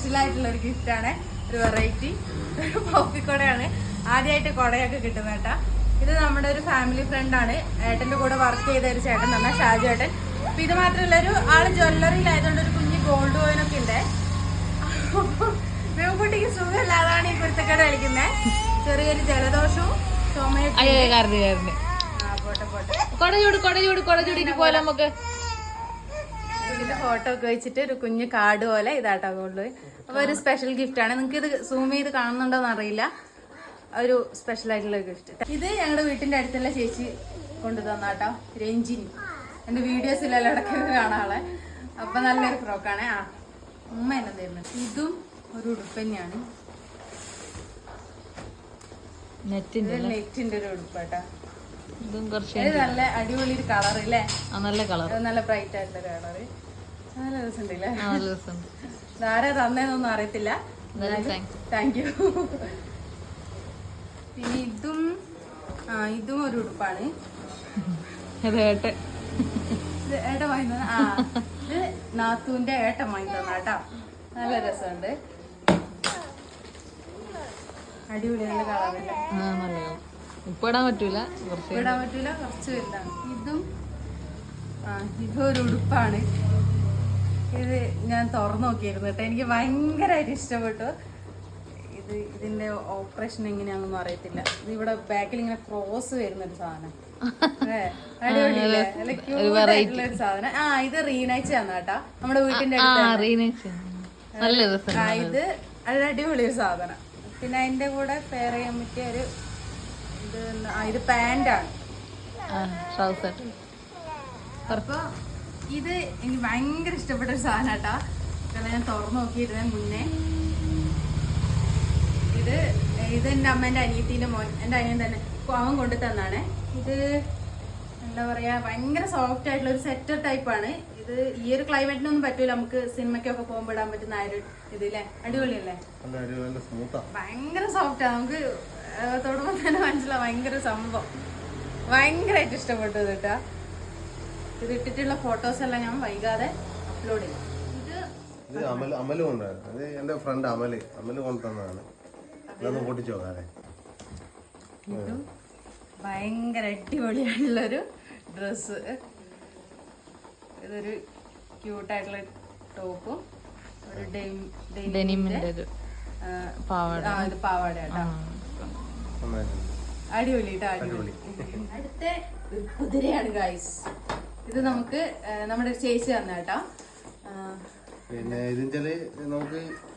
Special ആയിട്ടുള്ള ഒരു gift ആണ്. ഒരു വെറൈറ്റി ഒരു പപ്പി കൊടയാണ്. ആദ്യമായിട്ട് കൊടയൊക്കെ കിട്ടുന്ന കേട്ടാ. ഇത് നമ്മുടെ ഒരു ഫാമിലി ഫ്രണ്ട് ആണ്. ഏട്ടന്റെ കൂടെ വർക്ക് ചെയ്ത ഒരു ചേട്ടൻ തന്നെ, ഷാജു ഏട്ടൻ. അപ്പൊ ഇത് മാത്രമല്ല, ഒരു ആള് ജ്വല്ലറിയിലായതുകൊണ്ട് ഒരു കുഞ്ഞ് ഗോൾഡ് കോയിനൊക്കെ ഉണ്ട്. മേവുകുട്ടിക്ക് സുഖമില്ലാതാണ് ഈ കുരുത്തക്കേട് കളിക്കുന്നത്. ചെറിയൊരു ജലദോഷവും ചുമയൊക്കെ. ഇതിന്റെ ഫോട്ടോ ഒക്കെ വെച്ചിട്ട് ഒരു കുഞ്ഞ് കാർഡ് പോലെ ഇതാട്ടോ കൊണ്ട്. അപ്പൊ ഒരു സ്പെഷ്യൽ ഗിഫ്റ്റ് ആണ്. നിങ്ങൾക്ക് ഇത് സൂം ചെയ്ത് കാണുന്നുണ്ടോന്ന് അറിയില്ല. ഒരു സ്പെഷ്യൽ ആയിട്ടുള്ള ഗിഫ്റ്റ്. ഇത് ഞങ്ങളുടെ വീട്ടിന്റെ അടുത്തുള്ള ചേച്ചി കൊണ്ടു തന്നാട്ടോ, രഞ്ജിനി. എന്റെ വീഡിയോസിലെല്ലാം ഇടയ്ക്കൊക്കെ കാണാളെ. അപ്പൊ നല്ലൊരു ഫ്രോക്കാണ്. ഉമ്മ എന്നെ തരുന്നത്. ഇതും ഒരു ഉടുപ്പ് തന്നെയാണ്. നെറ്റിന്റെ ഒരു ഉടുപ്പാട്ടാ. ഇത് നല്ല അടിപൊളി ഒരു കളർ അല്ലേ? നല്ല കളർ, നല്ല ബ്രൈറ്റ് ആയിട്ടുള്ള കളറ്. നല്ല രസമുണ്ടല്ലേ? ധാരാ തന്നേന്നൊന്നും അറിയത്തില്ല. Thank you. പിന്നെ ഇതും ഒരു ഉടുപ്പാണ്. ഏട്ടൻ വാങ്ങി തന്ന. ഇത് നാത്തൂന്റെ ഏട്ടൻ വാങ്ങി തന്നാട്ടാ. നല്ല രസമുണ്ട്. അടിപൊളി, നല്ല കളറില്ല. ഇടാൻ പറ്റൂല, കുറച്ച് വലുതാണ്. ഇതും ഒരു ഉടുപ്പാണ്. ഇത് ഞാൻ തുറന്നു നോക്കിയിരുന്നു കേട്ടോ. എനിക്ക് ഭയങ്കരമായിട്ട് ഇഷ്ടപ്പെട്ടു. ഇതിന്റെ ഓപ്പറേഷൻ എങ്ങനെയാണെന്നൊന്നും അറിയത്തില്ല. ഇത് ഇവിടെ ബാക്കിൽ ഇങ്ങനെ ക്രോസ് വരുന്നൊരു സാധനം. അടിപൊളിയല്ലേ? നല്ല ക്യൂട്ട് ആയിട്ടുള്ള ഒരു സാധനം. ഇത് റീനൈച്ച് ആണ് കേട്ടാ, നമ്മുടെ വീട്ടിന്റെ അടുത്ത്. ഇത് അടിപൊളി ഒരു സാധനം. പിന്നെ അതിന്റെ കൂടെ പെയർ ചെയ്യാൻ പറ്റിയ ഒരു ഇത് പാന്റാണ്. അപ്പൊ ഇത് എനിക്ക് ഭയങ്കര ഇഷ്ടപ്പെട്ട ഒരു സാധനം കേട്ടാ. ഞാൻ തുറന്നു നോക്കിയിരുന്ന മുന്നേ. ഇത് എന്റെ അമ്മേന്റെ അനിയത്തിന്റെ മോൻ, എന്റെ അനിയൻ തന്നെ, അവൻ കൊണ്ടു തന്നാണ്. ഇത് എന്താ പറയാ, ഭയങ്കര സോഫ്റ്റ് ആയിട്ടുള്ള ഒരു സെറ്റർ ടൈപ്പാണ്. ഇത് ഈ ഒരു ക്ലൈമറ്റിനൊന്നും പറ്റൂല. നമുക്ക് സിനിമയ്ക്കൊക്കെ പോകുമ്പോൾ ഇടാൻ പറ്റുന്ന ആ ഒരു ഇതില്ലേ, അടിപൊളിയല്ലേ? ഭയങ്കര സോഫ്റ്റാ. നമുക്ക് തൊടുമ്പോൾ തന്നെ മനസ്സിലാവും. ഭയങ്കര സംഭവം, ഭയങ്കരമായിട്ട് ഇഷ്ടപ്പെട്ടു കേട്ടാ. ഇത് ഇട്ടിട്ടുള്ള ഫോട്ടോസ് എല്ലാം ഞാൻ വൈകാതെ അപ്ലോഡ് ചെയ്യും. ഇത് അമല് കൊണ്ടായിരുന്നു. എന്റെ ഫ്രണ്ട് അമല് കൊണ്ടുതന്നതാണ്. ഇതും ഭയങ്കര അടിപൊളിയായിട്ടുള്ളൊരു ഡ്രസ്സ്. ഇതൊരു ക്യൂട്ടായിട്ടുള്ള ടോപ്പും ഒരു പാവാട. അടിപൊളി കേട്ടോ, അടിപൊളി. അടുത്ത കുതിരയാണ് ഗൈസ്. ഇത് നമുക്ക് നമ്മുടെ ചേച്ചി തന്ന കേട്ടോ. പിന്നെ ഇതിന്റെ നമുക്ക്